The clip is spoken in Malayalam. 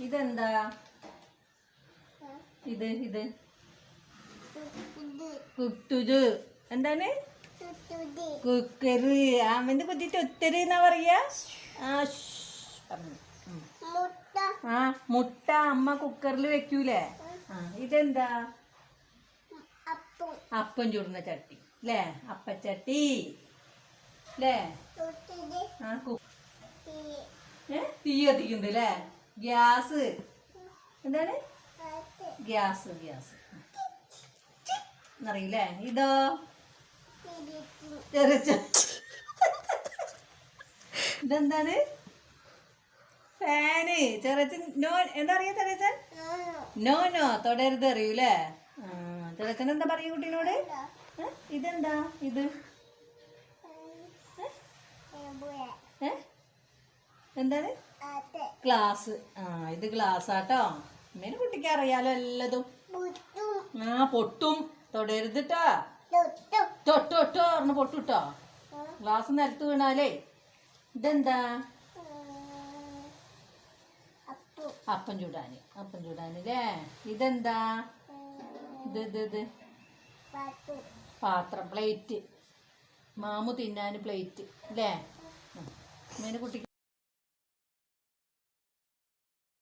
ഇതെന്താ? ഇത് ഇത് കുട്ടുരു. എന്താണ്? കുക്കറ്. അവന്റെ കുത്തിട്ട് ഒത്തിരി എന്നാ പറയാ? ആ മുട്ട അമ്മ കുക്കറിൽ വെക്കൂലേ? ഇതെന്താ? അപ്പം ചൂടുന്ന ചട്ടി അല്ലേ? അപ്പച്ചട്ടി അല്ലേ? തീ കത്തിക്കുന്നുണ്ട് അല്ലേ? ഗ്യാസ്. എന്താണ്? ഗ്യാസ് ഗ്യാസ് എന്നറിയില്ലേ? ഇതോ? ഇതെന്താണ്? ഫാന്. ചെറുച്ചൻ നോ. എന്താ അറിയാ ചെറുച്ചൻ? നോ നോ തൊടരുത് അറിയൂലേ? ചെറുച്ചൻ എന്താ പറയൂ കുട്ടീനോട്? ഇതെന്താ? ഇത് എന്താണ്? ഗ്ലാസ്. ഇത് ഗ്ലാസ് ആട്ടോ. ഇങ്ങനെ കുട്ടിക്ക് അറിയാലോ എല്ലാതും. പൊട്ടും. തൊടരുതിട്ടാ. തൊട്ടോ പറഞ്ഞ പൊട്ടുട്ടോ. ഗ്ലാസ് നിലത്ത് വീണാലേ. ഇതെന്താ? അപ്പം ചൂടാന്. അപ്പം ചൂടാനല്ലേ? ഇതെന്താ? ഇത് പാത്രം. പ്ലേറ്റ്. മാമു തിന്നാന് പ്ലേറ്റ് അല്ലേ? ഇങ്ങനെ കുട്ടിക്ക്